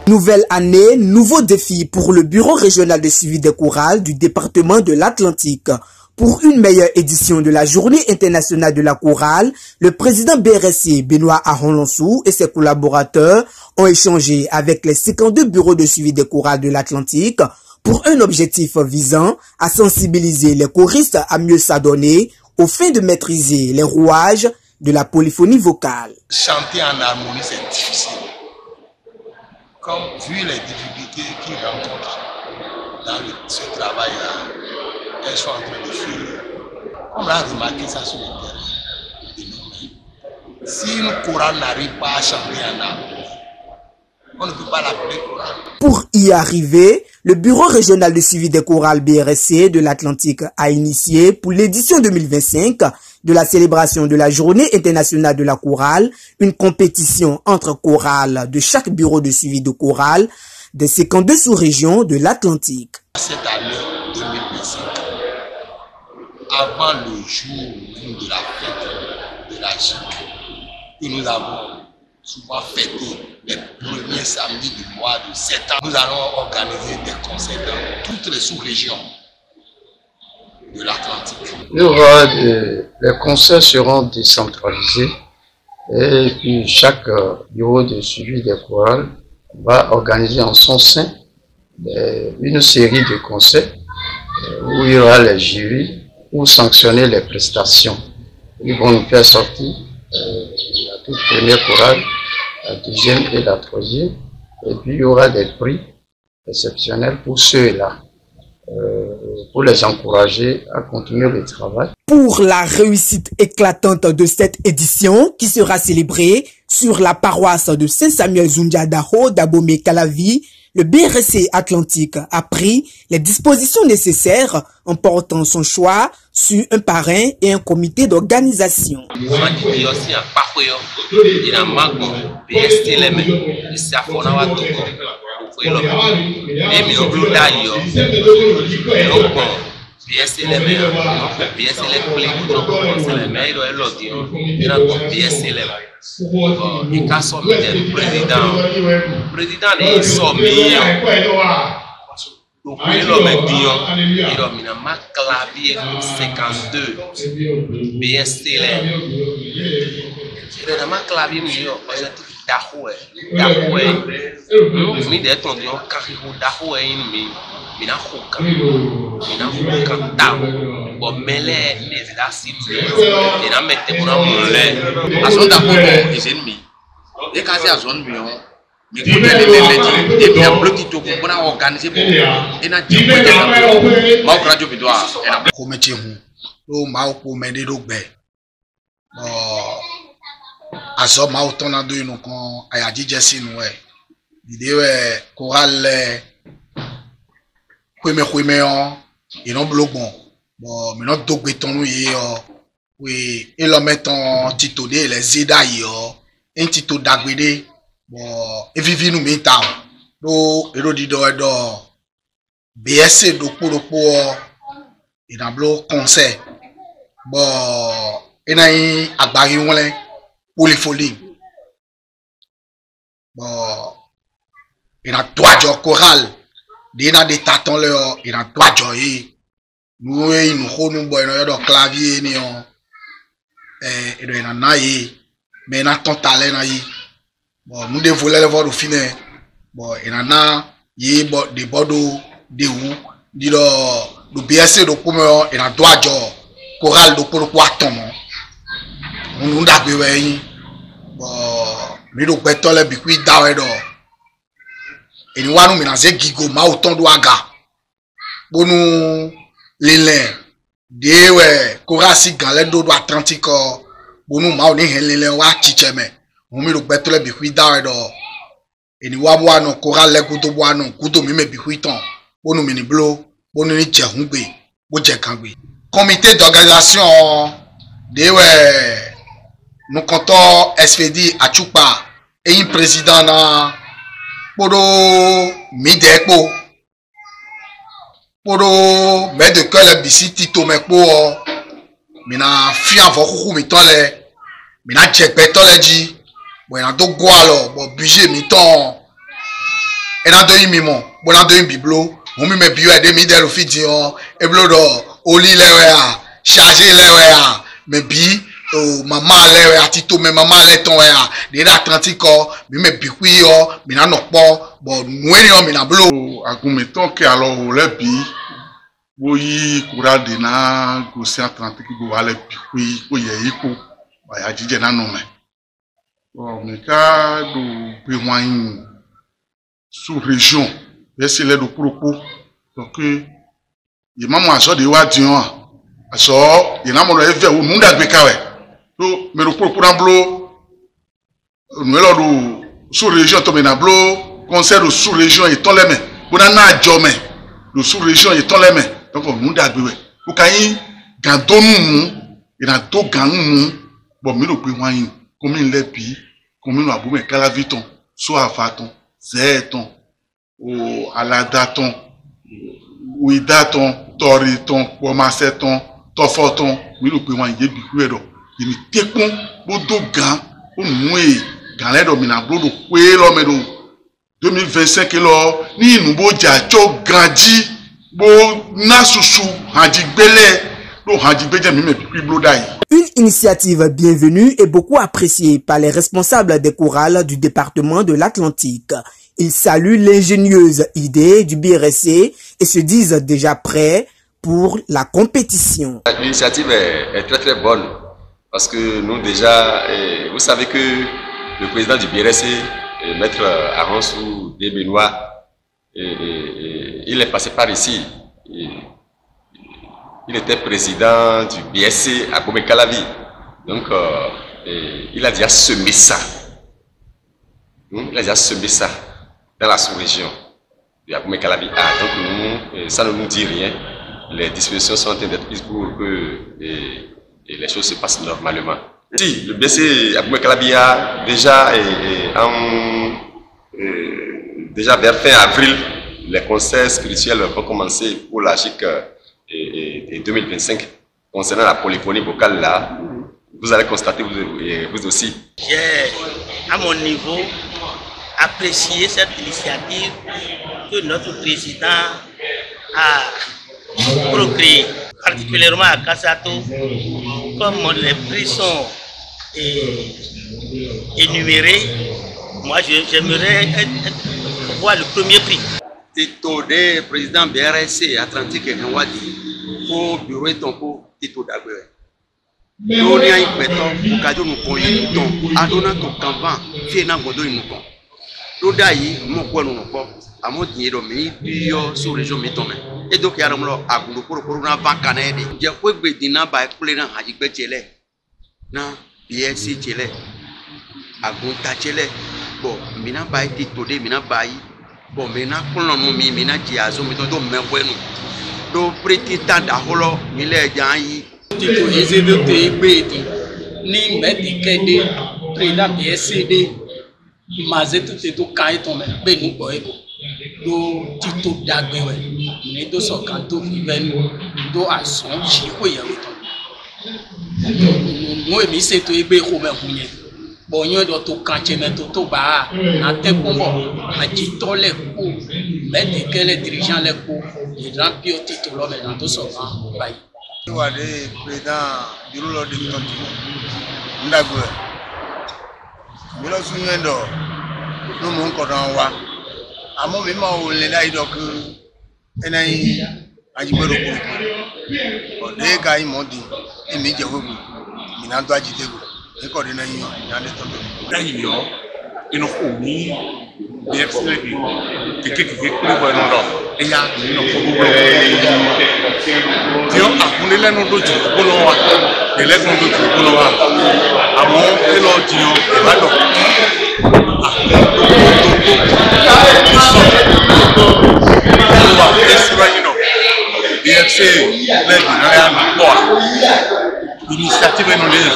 Nouvelle année, nouveaux défis pour le Bureau régional de suivi des chorales du département de l'Atlantique. Pour une meilleure édition de la Journée internationale de la chorale, le président BRC, Benoît Ahonlonsou, et ses collaborateurs ont échangé avec les 52 bureaux de suivi des chorales de l'Atlantique pour un objectif visant à sensibiliser les choristes à mieux s'adonner au fin de maîtriser les rouages de la polyphonie vocale. Chanter en harmonie, c'est difficile. Comme vu les difficultés qu'ils rencontrent dans ce travail-là, elles sont en train de fuir. On a remarqué ça sur le terrain. Si une chorale n'arrive pas à chanter en harmonie, on ne peut pas l'appeler chorale. Pour y arriver, le Bureau régional de suivi des chorales BRC de l'Atlantique a initié pour l'édition 2025 de la célébration de la Journée internationale de la chorale une compétition entre chorales de chaque bureau de suivi de chorale des 52 sous-régions de l'Atlantique. Cette année 2025, avant le jour de la fête de la journée, que nous avons souvent fêté les premiers samedis du mois de septembre, nous allons organiser des concerts dans toutes les sous-régions de l'Atlantique. Les concerts seront décentralisés et puis chaque bureau de suivi des chorales va organiser en son sein une série de concerts où il y aura les jurys pour sanctionner les prestations. Ils vont nous faire sortir la toute première chorale, la deuxième et la troisième, et puis il y aura des prix exceptionnels pour ceux-là, pour les encourager à continuer le travail. Pour la réussite éclatante de cette édition qui sera célébrée sur la paroisse de Saint-Samuel Zundiadaho d'Abomey Calavi, le BRC Atlantique a pris les dispositions nécessaires en portant son choix sur un parrain et un comité d'organisation. Il a sommet le président est sommet il a ma clavier 52 BST il a ma clavier Dahoué mi de ton dio kahihu Dahoué mina huka tamu bo mele nezida situ ina mette kuna mole azonda ko isenmi e kasi azonmi on mi ko tele et bien bloqué to ko bona organiser pour ina ti ko te ma radio bidoa ina ko meche hu lo ma ko mede do gbe aso ma o tona do inu kan ayaji je sinu e ide we chorale kweme on ino blogbon bon mi no dogbe tonu yi o we e lo meton tito de les zeda yi o en tito dagbede bon e vivi nu mi ta do ero dido edo BSC do poropo ina blo concert bon ina yi agbari wonle polyphonie bon ina toajo chorale dina de taton le ina toajo yi nous nous connaissons boy no clavier ni on edo ina na yi mais na ton talent na yi bon nous de voler le vol fine bon ina na yi bo de bodo de wu di do BSC do pomo ina toajo chorale do pour quoi tomo nous dagbe we yi bon mi do gbeto le bi ku dawe do eni wanu mi na ze gigo ma o ton do aga bonu lele dewe korasi ganle do Atlantique bonu ma o ni hen lele wa chicheme mo mi do gbeto le bi ku dawe do eni wa bo no koral le kuto bo anu kuto mi me bi ku ton bonu mi ni blo bonu ni je hungbe bo je kangbe comité d'organisation dewe nous comptons SVD Achupa et un président na podo midepo podo mais de que le bisi tito mekpo mina fi avon kuku mi tole mina jekpe tole ji bo ina do go alo bo budget mi ton et dans deux mimons, bon dans deux biblo, on met bio et demi de l'offidion, et blodo, au lit les chargé les mais bi, maman les tito, mais maman les ton de l'Atlantique, mais bi yo, mais non pas, bon, nous mais na blo. Argumentons que alors les bi, oui, courant de na, gossi Atlantique, go aller bi, oui, yiko, bah, y'a na non mais. Bon, mais quand nous prévoyons sous région, c'est les de propos, donc il m'a moi de wadion, alors il y a mon effet où nous n'avons pas donc mais le propos dans blo, nous allons sous région tomber dans blo, concert de sous région et ton les mains, pour n'en a jamais, le sous région et ton les mains, donc nous n'avons pas pour qu'il y ait gardons nous, et dans tout gardons bon mais nous prévoyons combien les pays, combien nous avons calaviton, soit à faton, zéton, ou aladaton, ou idaton, toriton, pomaceton, tofoton, mais nous prévoyons des bicueros. Il y a des gens qui ont des gants, qui ont des gants, qui ont des gants, qui ont 2025, ni nous avons des grandi, na susu, handi belé, handi belé, mais puis blodai. Une initiative bienvenue et beaucoup appréciée par les responsables des chorales du département de l'Atlantique. Ils saluent l'ingénieuse idée du BRC et se disent déjà prêts pour la compétition. L'initiative est très très bonne parce que nous déjà, vous savez que le président du BRC, Maître Aronsou de Benoît, il est passé par ici. Il était président du BSC à Gomé-Calavi. Donc, il a déjà semé ça. Il a déjà semé ça dans la sous-région de Gomé-Calavi. Donc, nous, ça ne nous dit rien. Les dispositions sont en train d'être prises pour que les choses se passent normalement. Si, le BSC à Gomé-Calavi a déjà, déjà vers fin avril, les concerts spirituels vont commencer pour la GIC et 2025 concernant la polyphonie vocale là, vous allez constater vous aussi. J'ai à mon niveau apprécié cette initiative que notre président a procréée, particulièrement à Kassato, comme les prix sont énumérés. Moi j'aimerais voir le premier prix. Tito de président BRC Atlantique et Nwadi pour bureau tonko Tito d'Agbe. Nous n'y a pas de cadeau nous connaissons ton adonna ton campagne fait na godo inuko. Nous d'ailleurs mon quoi nous pas à mon dinero mais puis sur région métomé. Et donc il y a ramlo agulo pour na vacanade. Je peux be dina ba kule na hajigbe chele. Na BRC chele. Agunta chele. Bon, mina ba Tito de mina ba bon, maintenant, pour nous, maintenant, tu as zoomé dans mes points. Donc, petit temps d'aholo, il est déjà eu. Tu es de te ni mettre des président BSCD, mais tout est au cas ton même, ben nous boy. Donc, tu te d'agbe, mais de son canto vivent, do à son chico ya nous, mais c'est tout ébé au même. Bon, il y a d'autres cantiers, mais tout bas, à tes combats, à Tito les coups, mais que les dirigeants les coups, les gens qui ont titre l'homme dans tout son temps. Il y a des présidents du rôle de l'Atlantique. Ndagwe. Nous sommes souvenus de nous sommes encore en Wa. À mon moment où les là, donc, il y a un peu de coup. Les gars, ils m'ont dit, ils m'ont dit, ils n'ont pas dit. D'ailleurs, il nous faut ni bien sûr que quelqu'un qui peut non et il y a une problème. Dieu a pour les noms d'autres pour nous et les noms d'autres pour nous à mon et l'autre Dieu et va donc l'initiative est non désolée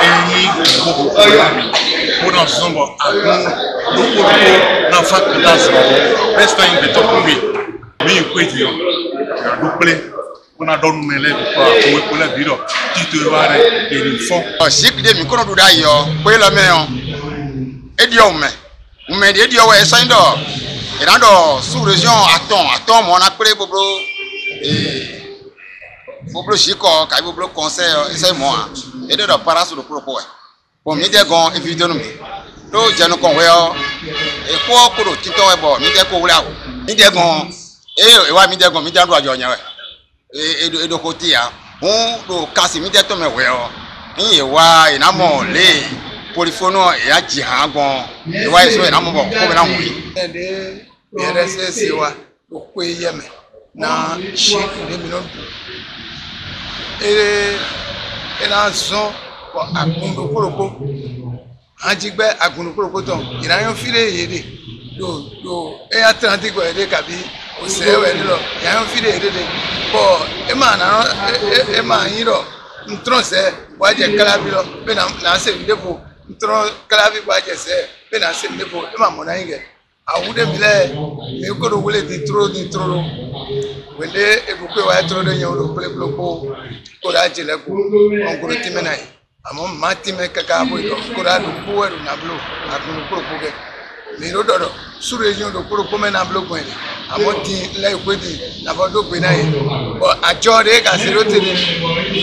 et beaucoup pour nous sommes à nous dans fac dans reste un peu trop oui mais quoi dire nous plaît on a donné mes lèvres pour le bureau qui te va et il faut c'est que des micros d'ailleurs pour la main et Dieu mais Mais des dieux ouais ça indo. Et dans sous région attends mon après boblo et boblo chico kai boblo conseil c'est moi et de para sur le propos. Pour mi de gon évidemment nous. Do jenu kon we e ko ko do tito e bo mi de ko wura mi de gon e wa mi de gon mi de do ajo nya we e do ko ti ya on do kasi mi de to me we o yin wa ina mo le polifono e a ji ha gon e wa so ina mo bo ko be na mu yi de BRSC wa do ko ye me na shi de mi no e na so ko akun do koroko anjigbe agunu porokoton irayon file yede do e atlantic go ede kabi o se we lo irayon file yede de bo e ma yiro ntron se wa je kalabi lo be na se ndefo ntron kalabi wa je se be na se ndefo e ma mona yige awude bile e ko do wole di tro wende e ko wa tro de nyo pele ko da je le ko on ko timenai amo mati me kaka boy ko da do ko na blo akunu propoge mi ro do sur region do ko me na blo ko ni amo ti le ko di na bodo pe na yi o ajore ka se ro te ni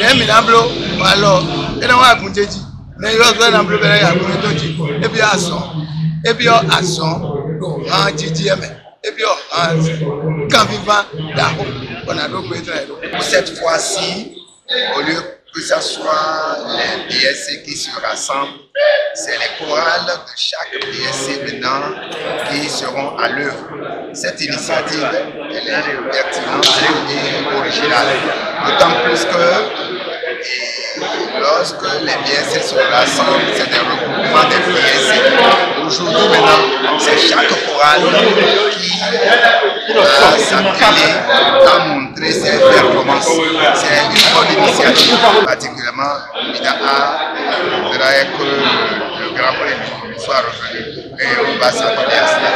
e mi na blo ma lo e na wa gunjeji na yo go na blo be na ya ko to ji e bi o ason do ha jiji eme e bi o kan vivant da ko on a do ko tra cette fois-ci au lieu que ce soit les BSC qui se rassemblent, c'est les chorales de chaque BSC maintenant qui seront à l'œuvre. Cette initiative, elle est pertinente et originale. D'autant plus que lorsque les BSC se rassemblent, c'est un regroupement des BSC. Aujourd'hui maintenant, c'est chaque chorale qui va s'atteler à montrer ses performances. C'est une bonne initiative. Particulièrement, il faudrait que le grand prix soit revenu et on va s'atteler à cela.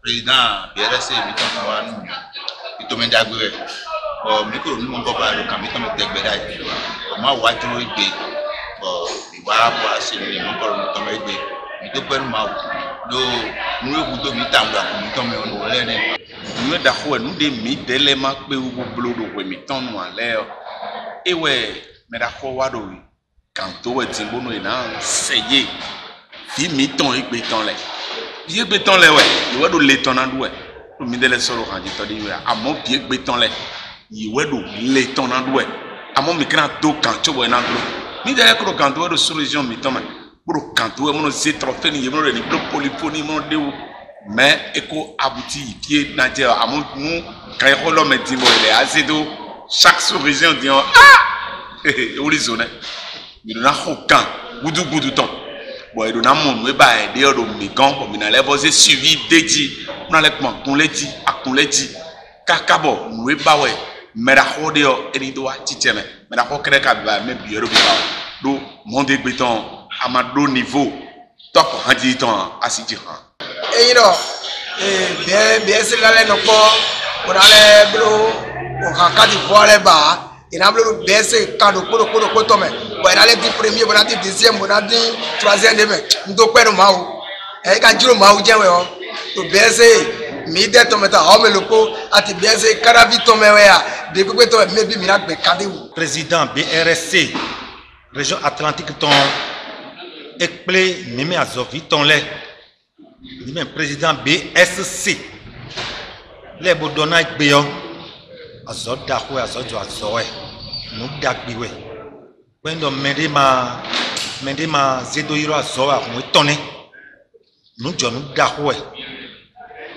Président BRSC, micro nous on va le camion de Tegbedai. Moi, Wajo Igbe, Iwa, c'est le micro de Tom Igbe. Il te peut nous écoutons mitamba, nous tombons en l'air. Nous d'accord, nous des mythes d'éléments que vous bloquez au miton nous en l'air. Et ouais, mais d'accord, Wado, quand tu es timbono et non, c'est y est. Dis miton et béton là. Dis béton là, ouais. Il va de l'éton en doué. Nous mettons les sols au rendu, tu dis, à mon pied béton là. Il va de l'éton en doué. À mon micro, quand tu vois un angle. Ni derrière le canton de solution miton. Pour canton, mon c'est trop fait, ni mon le polyphonie, mon déo. Mais éco abouti, pied nature, à mon mou, quand il l'homme est dit, il est assez d'eau. Chaque solution dit, ah, où les zones. Il n'a aucun, boudou temps. Bon, il n'a mon web, il y a des migrants, comme il a l'air posé suivi, dédié. On a l'air qu'on l'a dit, à qu'on l'a dit. Kakabo, nous est pas ouais. Mais la rodeo, il doit titiller. Mais la rodeo, même bien, donc, mon débéton, à ma dos niveau, top, en disant, à s'y dire. Et bien, c'est là, on a les blos, on a quatre fois les bas. Il a le BSC quand on tombe. On a les 10 premiers, on a dit 10e, on a dit 3e demain. Nous devons faire le maou. Et quand tu le maou, le BSC, mide tombe ta homme le pot, à ti BSC, carabi tombe, depuis que tu as mis miracle, président BRSC, région Atlantique, ton éclé, Mimi Azovi, ton lait. Même président BSC, les Boudona et Béon. Azot dakwe azot jo azoe nous dakbiwe kwendo mendema zedo iro azoe akumwe tone nous jo nous dakwe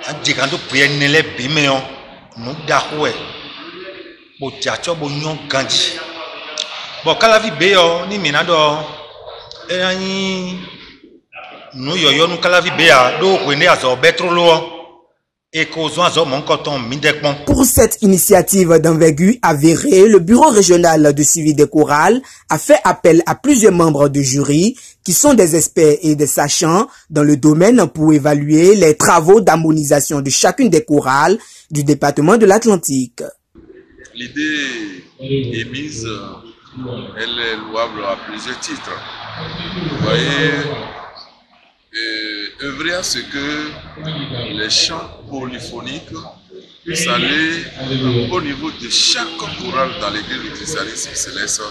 anjikando pienele bimeon nous dakwe bo jacho bo nyon ganji bo kala vi beyo ni minado enyi nous yoyo nous kala vi beya do kwende azo betrolo. Pour cette initiative d'envergure avérée, le bureau régional de suivi des chorales a fait appel à plusieurs membres de jury qui sont des experts et des sachants dans le domaine pour évaluer les travaux d'harmonisation de chacune des chorales du département de l'Atlantique. L'idée émise, elle est louable à plusieurs titres. Vous voyez, œuvrer à ce que les chants polyphoniques puissent aller au niveau de chaque chorale dans l'église du christianisme céleste.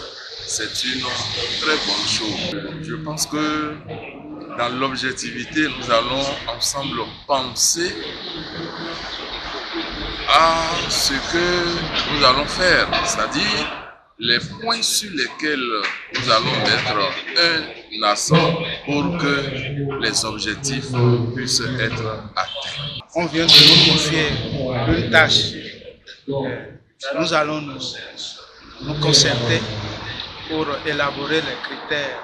C'est une très bonne chose. Je pense que dans l'objectivité, nous allons ensemble penser à ce que nous allons faire, c'est-à-dire les points sur lesquels nous allons mettre un accent pour que les objectifs puissent être atteints. On vient de nous confier une tâche. Nous allons nous concerter pour élaborer les critères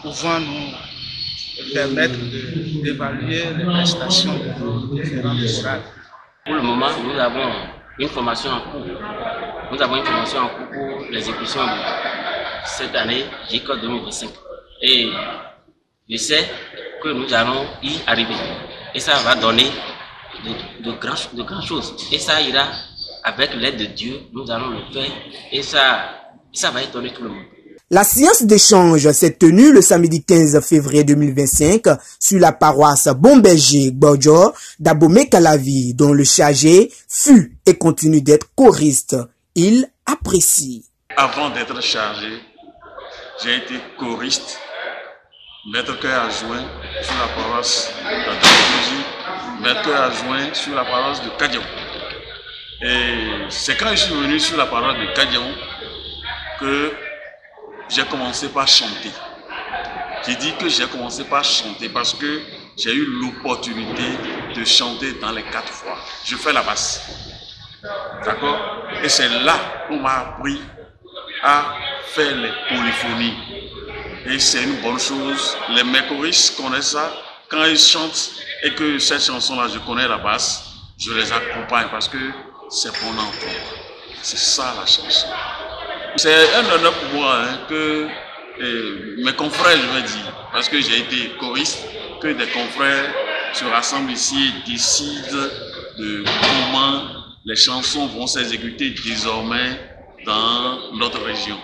pouvant nous permettre d'évaluer les prestations de différents chorales. Pour le moment, nous avons une formation en cours. Nous avons une formation en cours pour l'exécution de cette année JCOD 2025. Et je sais que nous allons y arriver. Et ça va donner de grandes choses. Et ça ira avec l'aide de Dieu. Nous allons le faire. Et ça va étonner tout le monde. La séance d'échange s'est tenue le samedi 15 février 2025 sur la paroisse Bon-Berger Gbodjo d'Abomey-Calavi, dont le chargé fut et continue d'être choriste. Il apprécie. Avant d'être chargé, j'ai été choriste, maître chœur adjoint sur la paroisse d'Adamouji, maître chœur adjoint sur la paroisse de Kadiaou. Et c'est quand je suis venu sur la paroisse de Kadiaou que j'ai commencé par chanter. J'ai dit que j'ai commencé par chanter parce que j'ai eu l'opportunité de chanter dans les 4 voix. Je fais la basse. D'accord? Et c'est là qu'on m'a appris à faire les polyphonies. Et c'est une bonne chose. Les mécoristes connaissent ça. Quand ils chantent et que cette chanson-là, je connais la basse, je les accompagne parce que c'est bon à entendre. C'est ça la chanson. C'est un honneur pour moi que mes confrères, je vais dire, parce que j'ai été choriste, que des confrères se rassemblent ici et décident de comment les chansons vont s'exécuter désormais dans notre région.